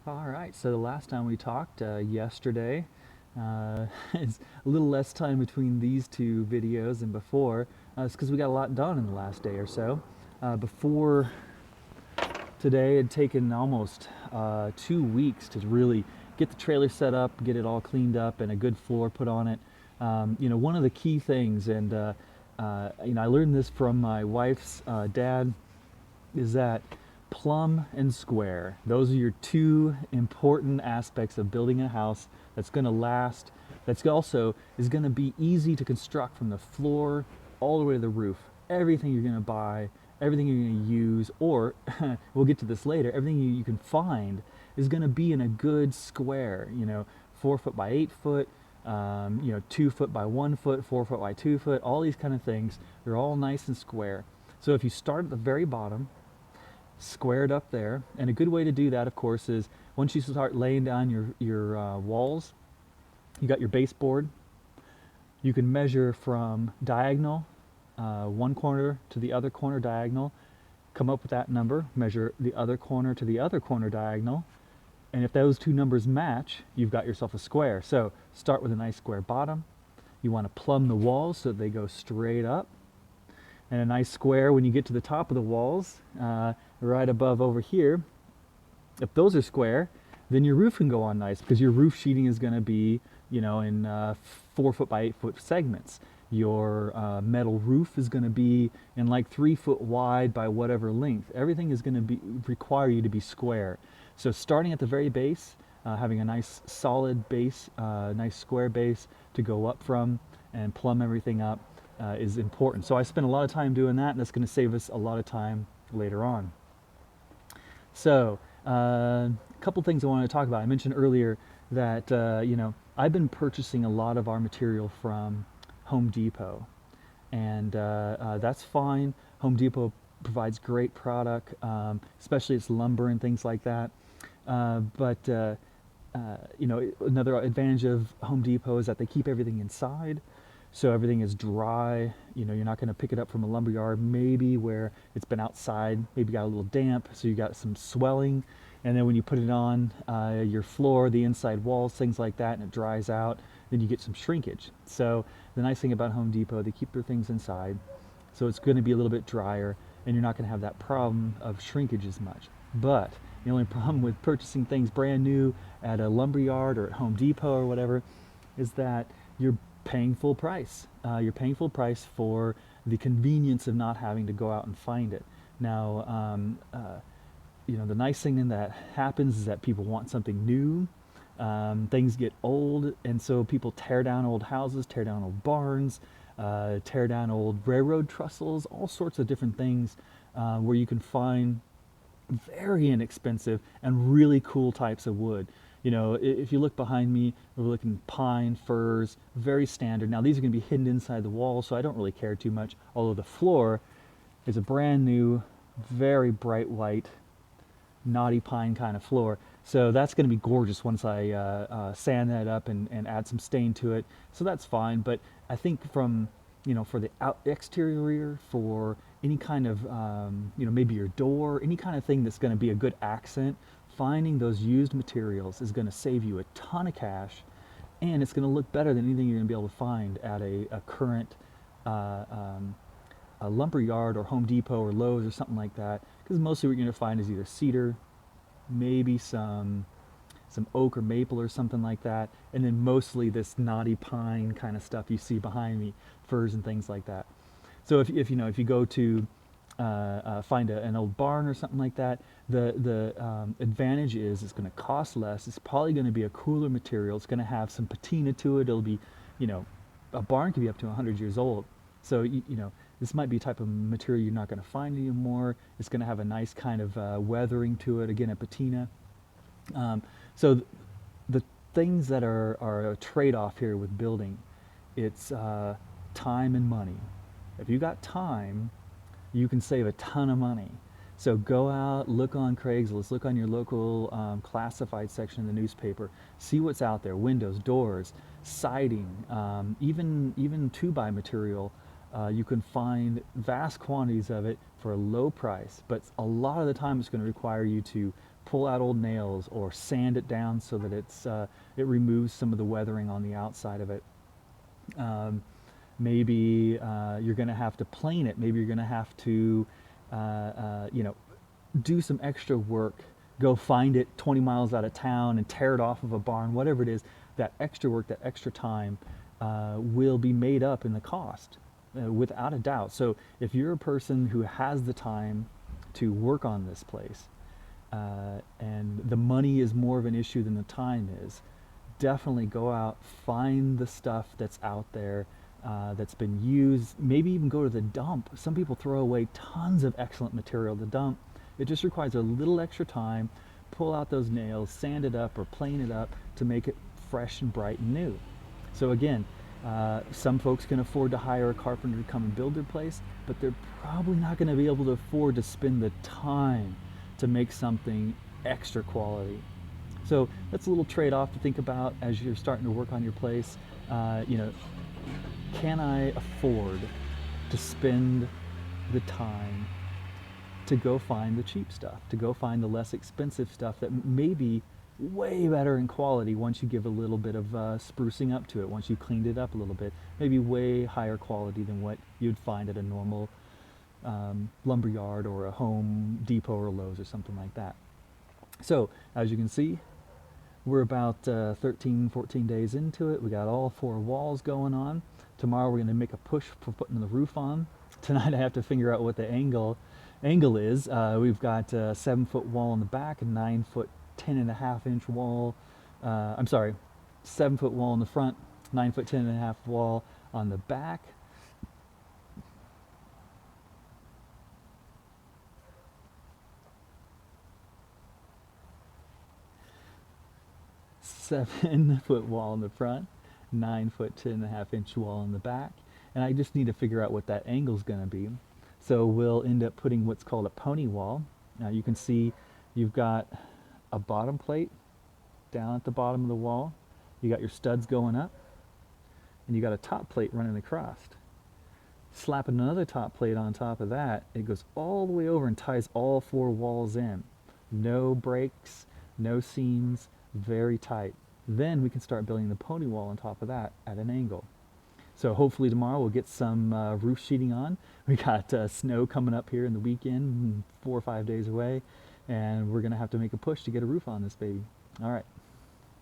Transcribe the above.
All right, so the last time we talked, yesterday, it's a little less time between these two videos than before. It's because we got a lot done in the last day or so. Before today, it had taken almost 2 weeks to really get the trailer set up, get it all cleaned up, and a good floor put on it. One of the key things, and I learned this from my wife's dad, is that plumb and square. Those are your two important aspects of building a house that's going to last. That's also is going to be easy to construct from the floor all the way to the roof. Everything you're going to buy, everything you're going to use, or we'll get to this later, everything you can find is going to be in a good square. 4 foot by 8 foot, 2 foot by 1 foot, 4 foot by 2 foot, all these kind of things. They're all nice and square. So if you start at the very bottom, squared up there. And a good way to do that, of course, is once you start laying down your walls, you got your baseboard. You can measure from diagonal, one corner to the other corner diagonal, come up with that number, measure the other corner to the other corner diagonal, and if those two numbers match, you've got yourself a square. So start with a nice square bottom. You want to plumb the walls so that they go straight up, and a nice square when you get to the top of the walls, right above over here. If those are square, then your roof can go on nice because your roof sheeting is going to be, in 4 foot by 8 foot segments. Your metal roof is going to be in like 3 foot wide by whatever length. Everything is going to be require you to be square. So starting at the very base, having a nice solid base, nice square base to go up from and plumb everything up is important. So I spent a lot of time doing that, and that's going to save us a lot of time later on. So, a couple things I wanted to talk about. I mentioned earlier that I've been purchasing a lot of our material from Home Depot, and that's fine. Home Depot provides great product, especially its lumber and things like that. But another advantage of Home Depot is that they keep everything inside, so everything is dry. You're not going to pick it up from a lumber yard, maybe where it's been outside, maybe got a little damp, so you got some swelling. And then when you put it on your floor, the inside walls, things like that, and it dries out, then you get some shrinkage. So the nice thing about Home Depot, they keep their things inside, so it's going to be a little bit drier, and you're not going to have that problem of shrinkage as much. But the only problem with purchasing things brand new at a lumber yard or at Home Depot or whatever is that you're paying full price. You're paying full price for the convenience of not having to go out and find it. Now, the nice thing that happens is that people want something new. Things get old, and so people tear down old houses, tear down old barns, tear down old railroad trestles, all sorts of different things where you can find very inexpensive and really cool types of wood. If you look behind me, we're looking pine, firs, very standard. Now these are going to be hidden inside the wall, so I don't really care too much. Although the floor is a brand new, very bright white, knotty pine kind of floor. So that's going to be gorgeous once I sand that up and add some stain to it. So that's fine. But I think for the exterior, for any kind of, maybe your door, any kind of thing that's going to be a good accent, finding those used materials is going to save you a ton of cash, and it's going to look better than anything you're going to be able to find at a current uh, um, a lumber yard or Home Depot or Lowe's or something like that. Because mostly what you're going to find is either cedar, maybe some oak or maple or something like that, and then mostly this knotty pine kind of stuff you see behind me, firs and things like that. So if you go to find an old barn or something like that, the advantage is it's going to cost less. It's probably going to be a cooler material. It's going to have some patina to it. It'll be, you know, a barn could be up to 100 years old. So this might be a type of material you're not going to find anymore. It's going to have a nice kind of weathering to it. Again, a patina. Um, so the things that are a trade-off here with building, it's time and money. If you got time, you can save a ton of money. So go out, look on Craigslist, look on your local classified section in the newspaper, see what's out there: windows, doors, siding, even two-by material. You can find vast quantities of it for a low price, but a lot of the time it's going to require you to pull out old nails or sand it down so that it removes some of the weathering on the outside of it. Um, Maybe you're going to have to plane it. Maybe you're going to have to, you know, do some extra work. Go find it 20 miles out of town and tear it off of a barn. Whatever it is, that extra work, that extra time, will be made up in the cost, without a doubt. So if you're a person who has the time to work on this place, and the money is more of an issue than the time is, definitely go out, find the stuff that's out there, that's been used. Maybe even go to the dump. Some people throw away tons of excellent material to dump. It just requires a little extra time. Pull out those nails, sand it up or plane it up to make it fresh and bright and new. So again, some folks can afford to hire a carpenter to come and build their place, but they're probably not going to be able to afford to spend the time to make something extra quality. So that's a little trade-off to think about as you're starting to work on your place. You know, can I afford to spend the time to go find the cheap stuff, to go find the less expensive stuff that may be way better in quality once you give a little bit of sprucing up to it, once you cleaned it up a little bit, maybe way higher quality than what you'd find at a normal lumber yard or a Home Depot or Lowe's or something like that. So as you can see, we're about 13, 14 days into it. We got all 4 walls going on. Tomorrow we're going to make a push for putting the roof on. Tonight I have to figure out what the angle is. We've got a 7-foot wall in the back, a 9-foot 10.5-inch wall. I'm sorry, 7-foot wall in the front, 9-foot 10.5 wall on the back. Seven-foot wall in the front, 9-foot 10.5-inch wall in the back, and I just need to figure out what that angle is going to be. So we'll end up putting what's called a pony wall. Now you can see you've got a bottom plate down at the bottom of the wall. You got your studs going up, and you got a top plate running across. Slapping another top plate on top of that, it goes all the way over and ties all 4 walls in. No breaks, no seams, very tight. Then we can start building the pony wall on top of that at an angle. So hopefully tomorrow we'll get some roof sheeting on. We got snow coming up here in the weekend, 4 or 5 days away, and we're going to have to make a push to get a roof on this baby. All right.